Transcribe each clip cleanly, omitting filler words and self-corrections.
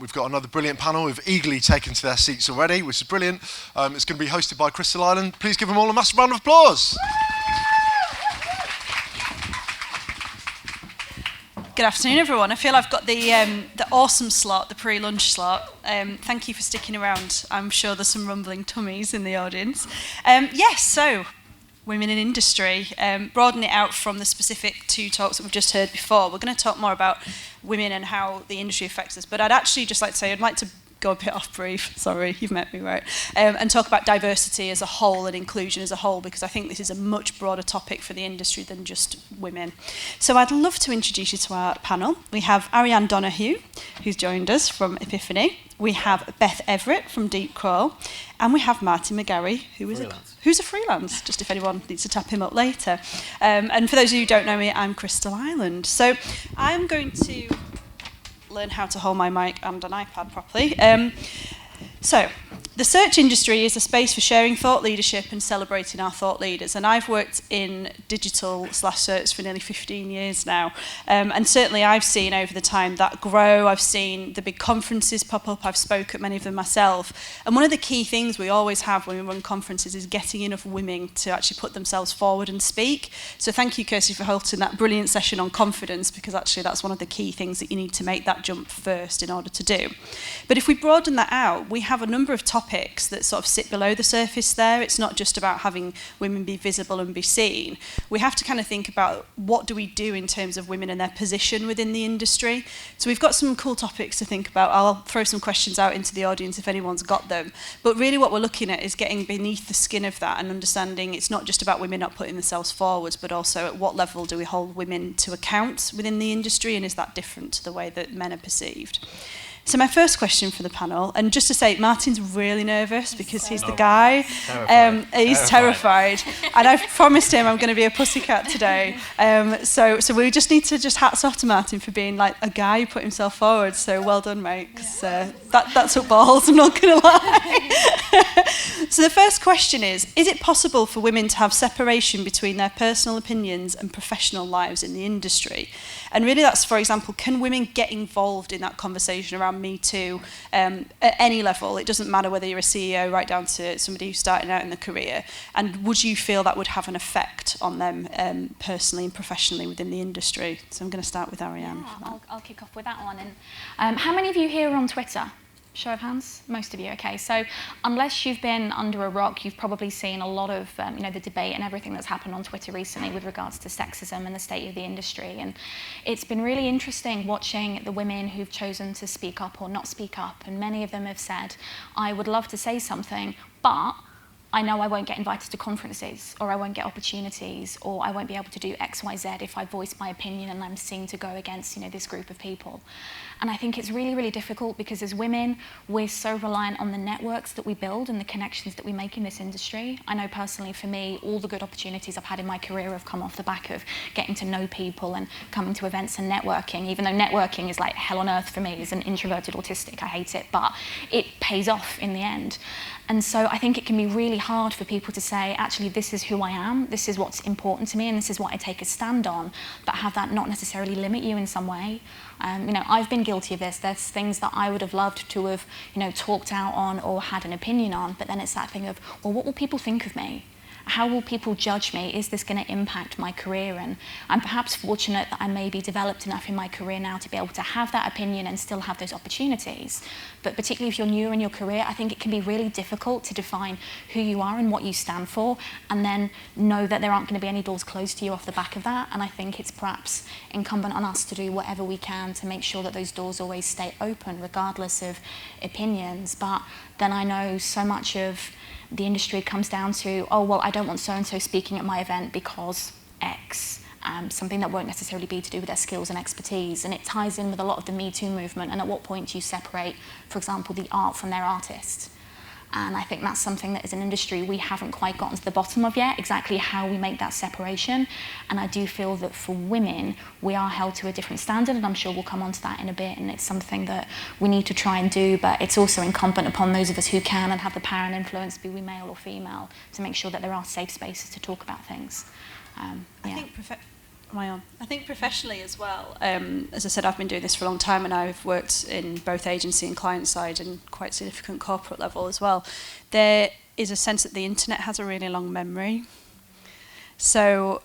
We've got another brilliant panel who've eagerly taken to their seats already, which is brilliant. It's going to be hosted by Crystal Island. Please give them all a massive round of applause. Good afternoon, everyone. I feel I've got the awesome slot, the pre-lunch slot. Thank you for sticking around. I'm sure there's some rumbling tummies in the audience. So women in industry, broaden it out from the specific two talks that we've just heard before. We're going to talk more about women and how the industry affects us. But I'd actually just like to say I'd like to go a bit off brief, sorry, you've met me right, and talk about diversity as a whole and inclusion as a whole, because I think this is a much broader topic for the industry than just women. So I'd love to introduce you to our panel. We have Ariane Donoghue, who's joined us from Epiphany. We have Beth Everett from Deep Crawl, and we have Martin McGarry, who's a freelance, just if anyone needs to tap him up later. And for those of you who don't know me, I'm Crystal Island. So I'm going to learn how to hold my mic and an iPad properly. So, the search industry is a space for sharing thought leadership and celebrating our thought leaders. And I've worked in digital/search for nearly 15 years now. And certainly I've seen over the time that grow. I've seen the big conferences pop up. I've spoke at many of them myself. And one of the key things we always have when we run conferences is getting enough women to actually put themselves forward and speak. So thank you, Kirsty, for hosting that brilliant session on confidence, because actually that's one of the key things that you need to make that jump first in order to do. But if we broaden that out, we have a number of topics that sort of sit below the surface there. It's not just about having women be visible and be seen. We have to kind of think about what do we do in terms of women and their position within the industry. So we've got some cool topics to think about. I'll throw some questions out into the audience if anyone's got them. But really what we're looking at is getting beneath the skin of that and understanding it's not just about women not putting themselves forwards, but also at what level do we hold women to account within the industry, and is that different to the way that men are perceived? So my first question for the panel, and just to say, Martin's really nervous because he's the guy. He's terrified. And I've promised him I'm going to be a pussycat today. So we just need to just hats off to Martin for being like a guy who put himself forward. So well done, mate. 'Cause, that took balls, I'm not going to lie. So the first question is it possible for women to have separation between their personal opinions and professional lives in the industry? And really that's, for example, can women get involved in that conversation around Me Too at any level? It doesn't matter whether you're a CEO right down to somebody who's starting out in the career. And would you feel that would have an effect on them personally and professionally within the industry? So I'm going to start with Ariane. Yeah, I'll kick off with that one. And how many of you here are on Twitter? Show of hands? Most of you, okay. So unless you've been under a rock, you've probably seen a lot of the debate and everything that's happened on Twitter recently with regards to sexism and the state of the industry. And it's been really interesting watching the women who've chosen to speak up or not speak up. And many of them have said, I would love to say something, but I know I won't get invited to conferences, or I won't get opportunities, or I won't be able to do X, Y, Z if I voice my opinion and I'm seen to go against, this group of people. And I think it's really, really difficult because as women, we're so reliant on the networks that we build and the connections that we make in this industry. I know personally for me, all the good opportunities I've had in my career have come off the back of getting to know people and coming to events and networking, even though networking is like hell on earth for me as an introverted autistic. I hate it, but it pays off in the end. And so I think it can be really hard for people to say, actually, this is who I am, this is what's important to me, and this is what I take a stand on, but have that not necessarily limit you in some way. I've been guilty of this. There's things that I would have loved to have, talked out on or had an opinion on, but then it's that thing of, well, what will people think of me? How will people judge me? Is this going to impact my career? And I'm perhaps fortunate that I may be developed enough in my career now to be able to have that opinion and still have those opportunities. But particularly if you're newer in your career, I think it can be really difficult to define who you are and what you stand for, and then know that there aren't going to be any doors closed to you off the back of that. And I think it's perhaps incumbent on us to do whatever we can to make sure that those doors always stay open, regardless of opinions. But then I know so much of the industry comes down to, oh, well, I don't want so-and-so speaking at my event because X, something that won't necessarily be to do with their skills and expertise. And it ties in with a lot of the Me Too movement, and at what point do you separate, for example, the art from their artist? And I think that's something that as an industry we haven't quite gotten to the bottom of yet, exactly how we make that separation. And I do feel that for women, we are held to a different standard, and I'm sure we'll come on to that in a bit, and it's something that we need to try and do, but it's also incumbent upon those of us who can and have the power and influence, be we male or female, to make sure that there are safe spaces to talk about things. I think Am I on? I think professionally as well. As I said, I've been doing this for a long time, and I've worked in both agency and client side and quite significant corporate level as well. There is a sense that the internet has a really long memory. So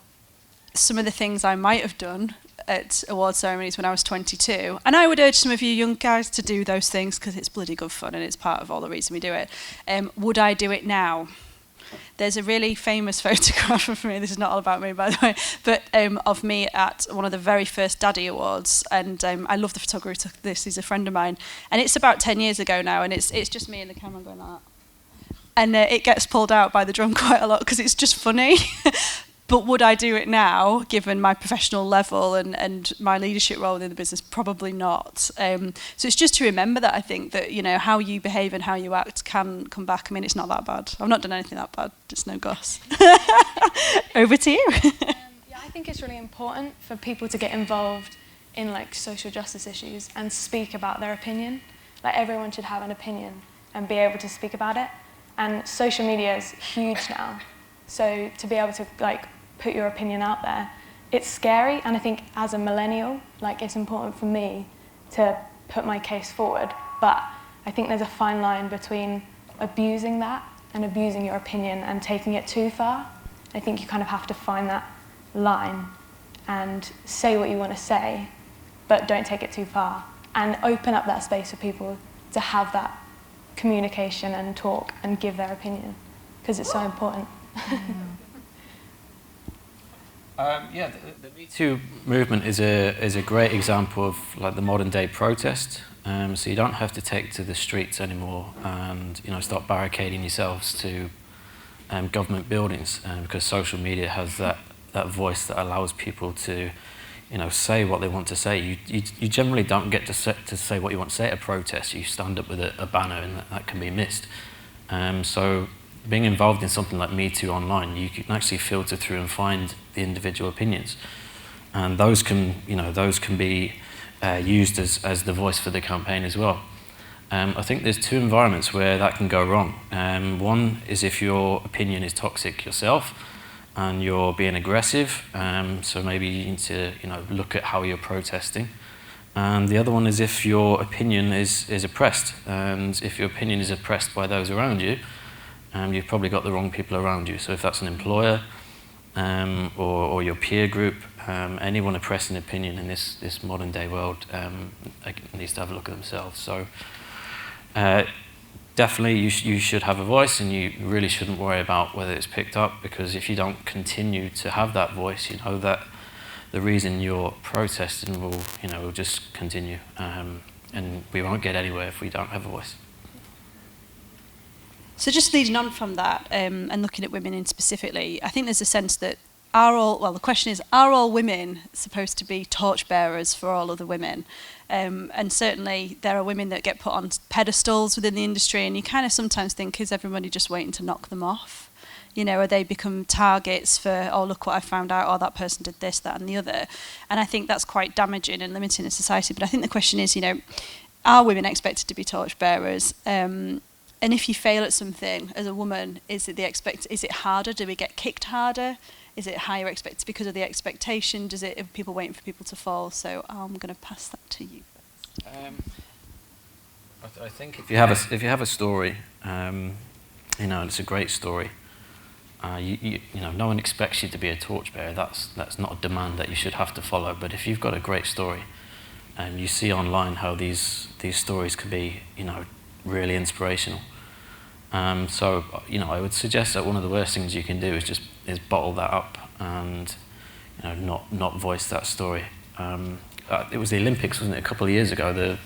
some of the things I might have done at award ceremonies when I was 22, and I would urge some of you young guys to do those things because it's bloody good fun and it's part of all the reason we do it. Would I do it now? There's a really famous photograph of me, this is not all about me by the way, but of me at one of the very first Daddy Awards, and I love the photographer who took this, he's a friend of mine, and it's about 10 years ago now, and it's just me and the camera going like that. And it gets pulled out by the drum quite a lot because it's just funny. But would I do it now, given my professional level and my leadership role within the business? Probably not. So it's just to remember that, I think, that, you know, how you behave and how you act can come back. I mean, it's not that bad. I've not done anything that bad. It's no goss. Over to you. Yeah, I think it's really important for people to get involved in like social justice issues and speak about their opinion. Like everyone should have an opinion and be able to speak about it. And social media is huge now. So to be able to like put your opinion out there, it's scary, and I think as a millennial, like it's important for me to put my case forward, but I think there's a fine line between abusing that and abusing your opinion and taking it too far. I think you kind of have to find that line and say what you want to say, but don't take it too far, and open up that space for people to have that communication and talk and give their opinion, because it's so important. Yeah, the Me Too movement is a great example of like the modern day protest. So you don't have to take to the streets anymore and start barricading yourselves to government buildings, because social media has that voice that allows people to say what they want to say. You generally don't get to say what you want to say at a protest. You stand up with a banner and that can be missed. So being involved in something like Me Too online, you can actually filter through and find the individual opinions, and those can be used as the voice for the campaign as well. I think there's two environments where that can go wrong. One is if your opinion is toxic yourself and you're being aggressive, so maybe you need to look at how you're protesting. And the other one is if your opinion is oppressed, and if your opinion is oppressed by those around you, you've probably got the wrong people around you. So if that's an employer or your peer group, anyone oppressing opinion in this modern day world needs to have a look at themselves. So definitely you should have a voice, and you really shouldn't worry about whether it's picked up, because if you don't continue to have that voice, that the reason you're protesting will just continue, and we won't get anywhere if we don't have a voice. So just leading on from that, and looking at women in specifically, I think there's a sense that the question is, are all women supposed to be torchbearers for all other women? And certainly there are women that get put on pedestals within the industry, and you kind of sometimes think, is everybody just waiting to knock them off? Or they become targets for, oh, look what I found out, or that person did this, that and the other. And I think that's quite damaging and limiting in society. But I think the question is, are women expected to be torchbearers? And if you fail at something as a woman, is it harder? Do we get kicked harder? Is it higher expected because of the expectation? Are people waiting for people to fall? So I'm going to pass that to you. I think if you have a story, and it's a great story, no one expects you to be a torchbearer. That's not a demand that you should have to follow. But if you've got a great story, you see online how these stories can be, really inspirational. So I would suggest that one of the worst things you can do is bottle that up and not voice that story. It was the Olympics, wasn't it? A couple of years ago,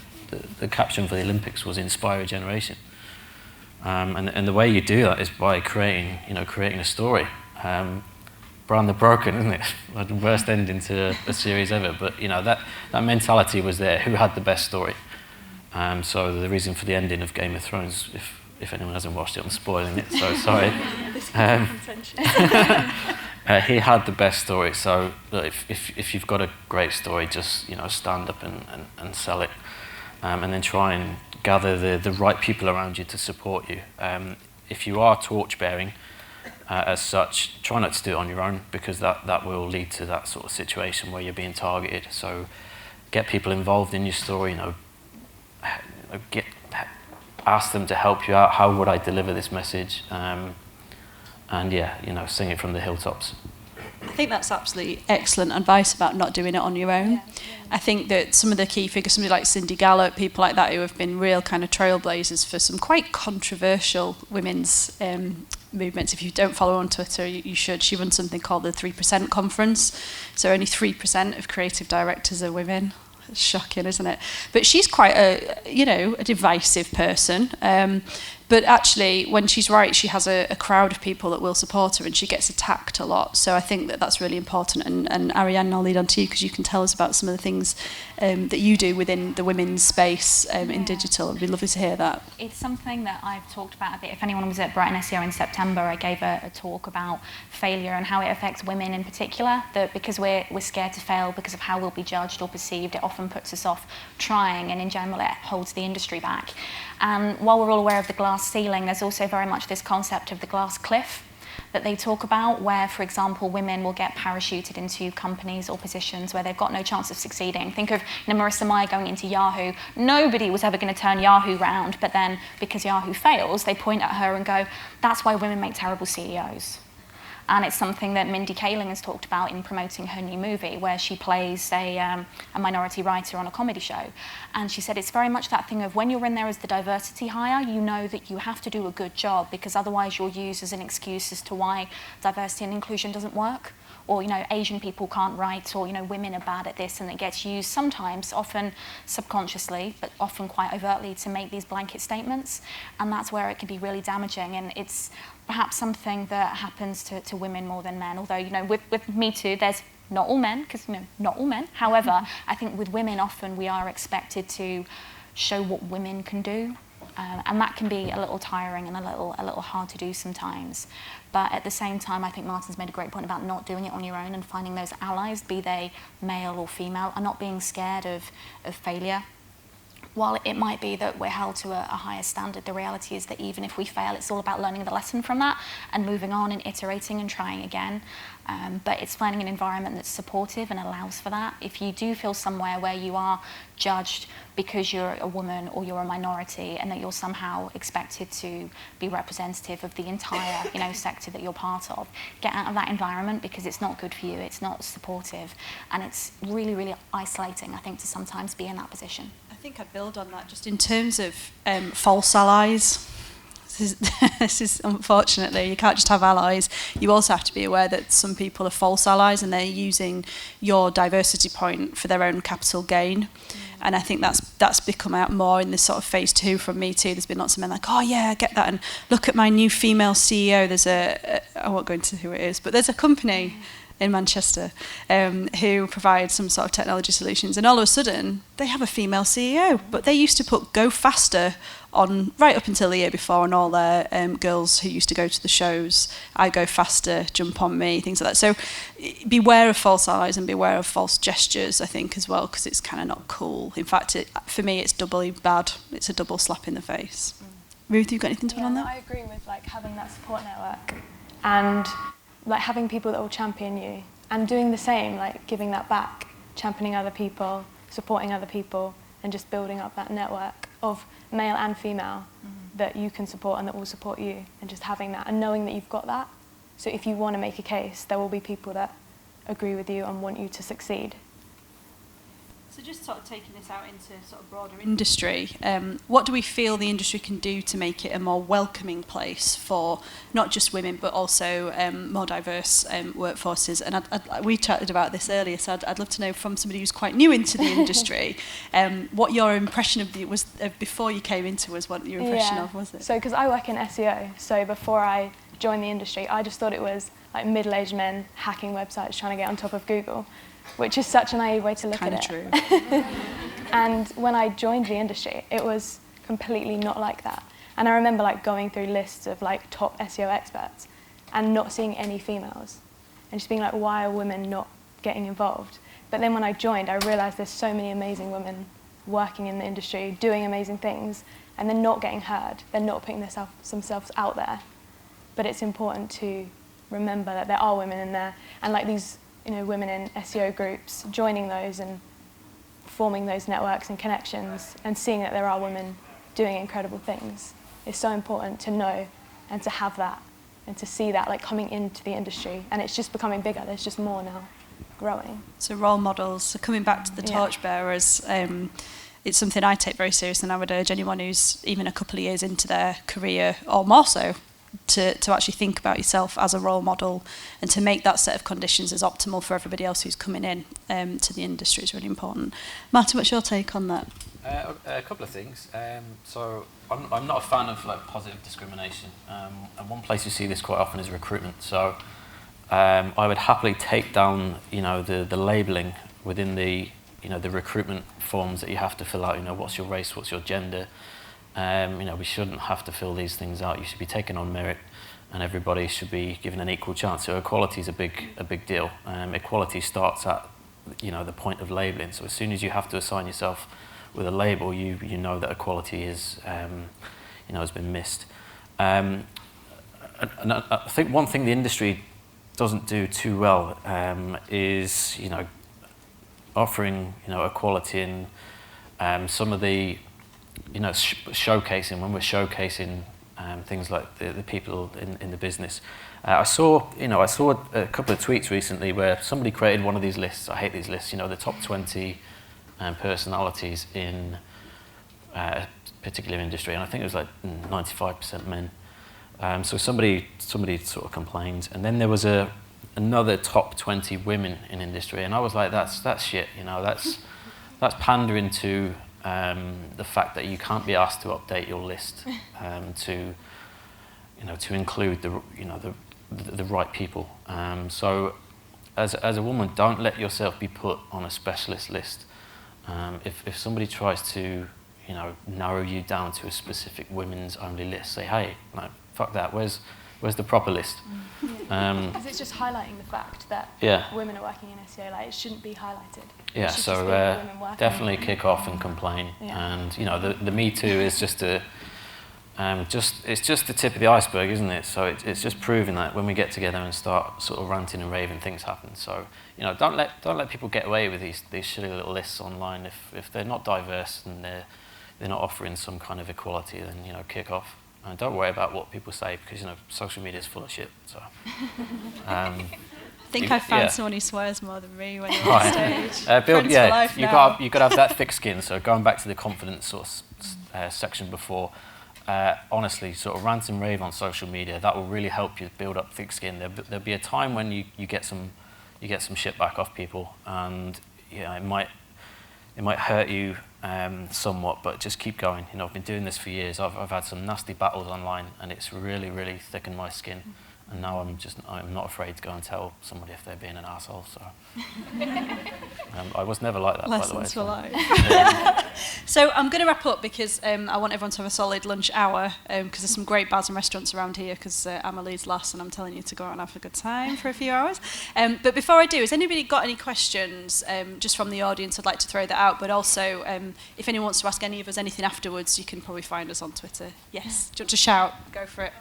the caption for the Olympics was "Inspire a Generation," and the way you do that is by creating a story. Brand the broken, isn't it? Like the worst ending to a series ever. But that mentality was there. Who had the best story? So the reason for the ending of Game of Thrones, if anyone hasn't watched it, I'm spoiling it, so sorry. He had the best story. So if you've got a great story, just stand up and sell it, and then try and gather the right people around you to support you. If you are torch bearing, as such, try not to do it on your own, because that will lead to that sort of situation where you're being targeted. So get people involved in your story, ask them to help you out. How would I deliver this message? And yeah, sing it from the hilltops. I think that's absolutely excellent advice about not doing it on your own. I think that some of the key figures, somebody like Cindy Gallop, people like that who have been real kind of trailblazers for some quite controversial women's movements. If you don't follow her on Twitter, you should. She runs something called the 3% Conference. So only 3% of creative directors are women. It's shocking, isn't it? But she's quite a divisive person. But actually, when she's right, she has a crowd of people that will support her, and she gets attacked a lot. So I think that that's really important. And Ariane, I'll lead on to you, because you can tell us about some of the things that you do within the women's space in digital. It'd be lovely to hear that. It's something that I've talked about a bit. If anyone was at Brighton SEO in September, I gave a talk about failure and how it affects women in particular. That because we're scared to fail because of how we'll be judged or perceived, it often puts us off trying, and in general it holds the industry back. And while we're all aware of the glass ceiling, there's also very much this concept of the glass cliff that they talk about, where, for example, women will get parachuted into companies or positions where they've got no chance of succeeding. Think of Marissa Mayer going into Yahoo. Nobody was ever going to turn Yahoo round, but then because Yahoo fails, they point at her and go, that's why women make terrible CEOs. And it's something that Mindy Kaling has talked about in promoting her new movie, where she plays a minority writer on a comedy show. And she said it's very much that thing of when you're in there as the diversity hire, you know that you have to do a good job, because otherwise you're used as an excuse as to why diversity and inclusion doesn't work. Or, Asian people can't write, or, women are bad at this, and it gets used sometimes, often subconsciously, but often quite overtly, to make these blanket statements. And that's where it can be really damaging. And it's perhaps something that happens to women more than men. Although, with Me Too, there's not all men, because, not all men. However, I think with women, often we are expected to show what women can do. And that can be a little tiring and a little hard to do sometimes. But at the same time, I think Martin's made a great point about not doing it on your own and finding those allies, be they male or female, and not being scared of failure. While it might be that we're held to a higher standard, the reality is that even if we fail, it's all about learning the lesson from that and moving on and iterating and trying again. But it's finding an environment that's supportive and allows for that. If you do feel somewhere where you are judged because you're a woman or you're a minority, and that you're somehow expected to be representative of the entire sector that you're part of, get out of that environment, because it's not good for you, it's not supportive, and it's really, really isolating, I think, to sometimes be in that position. I think I'd build on that just in terms of false allies. This is unfortunately, you can't just have allies. You also have to be aware that some people are false allies, and they're using your diversity point for their own capital gain. And I think that's become out more in this sort of phase 2 from Me Too. There's been lots of men like, oh yeah, I get that, and look at my new female CEO. There's I won't go into who it is, but there's a company in Manchester who provide some sort of technology solutions, and all of a sudden they have a female CEO, but they used to put Go Faster on right up until the year before, and all their girls who used to go to the shows, I Go Faster, Jump on Me, things like that. So beware of false allies and beware of false gestures, I think, as well, because it's kind of not cool. In fact, for me, it's doubly bad. It's a double slap in the face. Ruth, you got anything to add on that? I agree with having that support network and having people that will champion you, and doing the same, giving that back, championing other people, supporting other people, and just building up that network of male and female that you can support and that will support you, and just having that and knowing that you've got that. So if you want to make a case, there will be people that agree with you and want you to succeed. So just sort of taking this out into sort of broader industry, what do we feel the industry can do to make it a more welcoming place for not just women, but also more diverse workforces? And we chatted about this earlier, so I'd love to know from somebody who's quite new into the industry, what your impression of was before you came into us, what your impression of was it? So because I work in SEO, so before I joined the industry, I just thought it was middle-aged men hacking websites trying to get on top of Google, which is such a naive way to look at it. Kind of true. And when I joined the industry, it was completely not like that. And I remember going through lists of top SEO experts and not seeing any females, and just being why are women not getting involved? But then when I joined, I realised there's so many amazing women working in the industry, doing amazing things, and they're not getting heard. They're not putting themselves out there. but it's important to remember that there are women in there, and like these, you know, women in SEO groups, joining those and forming those networks and connections and seeing that there are women doing incredible things is so important to know and to have that and to see that like coming into the industry, and it's just becoming bigger. There's just more now growing. So role models. So coming back to the torchbearers, it's something I take very seriously, and I would urge anyone who's even a couple of years into their career or more so to actually think about yourself as a role model and to make that set of conditions as optimal for everybody else who's coming in to the industry is really important. Martin, what's your take on that? A couple of things. So I'm not a fan of like positive discrimination, and one place you see this quite often is recruitment. So I would happily take down, you know, the labelling within the, you know, the recruitment forms that you have to fill out. You know, what's your race, what's your gender. You know, we shouldn't have to fill these things out. You should be taken on merit, and everybody should be given an equal chance. So equality is a big deal. Equality starts at, you know, the point of labelling. So as soon as you have to assign yourself with a label, you know that equality is, you know, has been missed. And I think one thing the industry doesn't do too well is, you know, offering, you know, equality in some of the, you know, showcasing, when we're showcasing things like the people in the business. I saw a couple of tweets recently where somebody created one of these lists. I hate these lists, you know, the top 20 personalities in a particular industry, and I think it was like 95% men. So somebody sort of complained, and then there was another top 20 women in industry, and I was like, that's shit, you know, that's pandering to the fact that you can't be asked to update your list to include the right people. So as a woman, don't let yourself be put on a specialist list. If somebody tries to, you know, narrow you down to a specific women's only list, say, hey, no, fuck that. Where's the proper list? Because it's just highlighting the fact that women are working in SEO. Like, it shouldn't be highlighted. Yeah, so definitely kick off and complain. Yeah. And you know, the Me Too is just it's just the tip of the iceberg, isn't it? So it's just proving that when we get together and start sort of ranting and raving, things happen. So, you know, don't let people get away with these shitty little lists online. If they're not diverse and they're not offering some kind of equality, then, you know, kick off. And don't worry about what people say, because, you know, social media is full of shit. So I think I found someone who swears more than me when you're on stage. Bill, you got to have that thick skin. So going back to the confidence sort of section before, honestly, sort of rant and rave on social media, that will really help you build up thick skin. There'll be a time when you get some shit back off people, and yeah, it might hurt you somewhat, but just keep going. You know, I've been doing this for years. I've had some nasty battles online, and it's really, really thickened my skin. And now I'm not afraid to go and tell somebody if they're being an arsehole. So I was never like that, Lessons by the way. for life. So I'm going to wrap up because I want everyone to have a solid lunch hour, because there's some great bars and restaurants around here, because I'm a Leeds lass and I'm telling you to go out and have a good time for a few hours. But before I do, has anybody got any questions just from the audience? I'd like to throw that out, but also if anyone wants to ask any of us anything afterwards, you can probably find us on Twitter. Yes, do you want to shout? Go for it.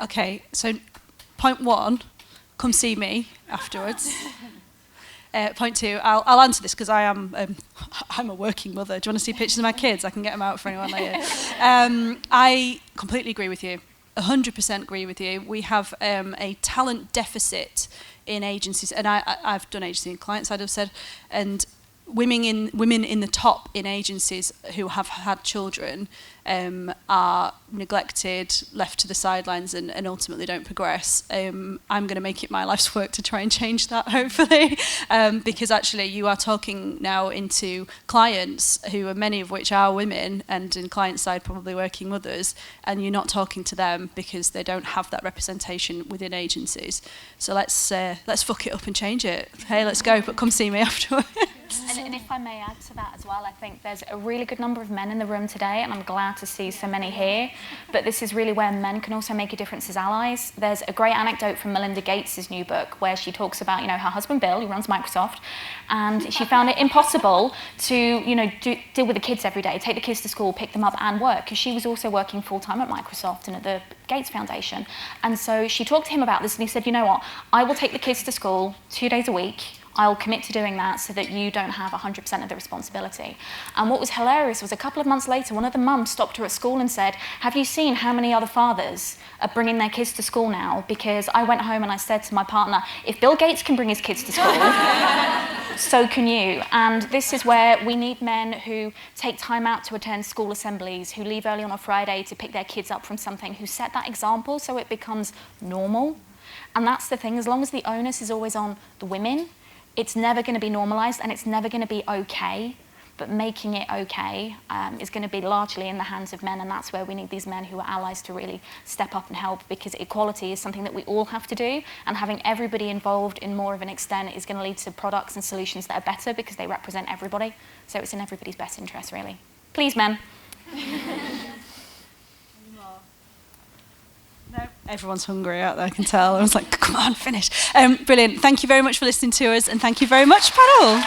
Okay, so point one, come see me afterwards. Point two, I'll answer this because I'm a working mother. Do you want to see pictures of my kids? I can get them out for anyone later. I completely agree with you. 100% agree with you. We have a talent deficit in agencies, and I've done agency and client side, I've said, and women in the top in agencies who have had children are neglected, left to the sidelines, and ultimately don't progress. I'm going to make it my life's work to try and change that, hopefully, because actually you are talking now into clients who are many of which are women, and in client side probably working mothers, and you're not talking to them because they don't have that representation within agencies. So let's fuck it up and change it. Hey, let's go, but come see me afterwards. And if I may add to that as well, I think there's a really good number of men in the room today, and I'm glad to see so many here. But this is really where men can also make a difference as allies. There's a great anecdote from Melinda Gates' new book where she talks about, her husband Bill, who runs Microsoft, and she found it impossible to, deal with the kids every day, take the kids to school, pick them up, and work, because she was also working full-time at Microsoft and at the Gates Foundation. And so she talked to him about this, and he said, you know what, I will take the kids to school 2 days a week. I'll commit to doing that so that you don't have 100% of the responsibility. And what was hilarious was a couple of months later, one of the mums stopped her at school and said, have you seen how many other fathers are bringing their kids to school now? Because I went home and I said to my partner, if Bill Gates can bring his kids to school, so can you. And this is where we need men who take time out to attend school assemblies, who leave early on a Friday to pick their kids up from something, who set that example so it becomes normal. And that's the thing, as long as the onus is always on the women, it's never going to be normalised and it's never going to be okay, but making it okay is going to be largely in the hands of men, and that's where we need these men who are allies to really step up and help, because equality is something that we all have to do, and having everybody involved in more of an extent is going to lead to products and solutions that are better because they represent everybody. So it's in everybody's best interest, really. Please, men. No, everyone's hungry out there, I can tell. I was like, come on, finish. Brilliant. Thank you very much for listening to us, and thank you very much, panel.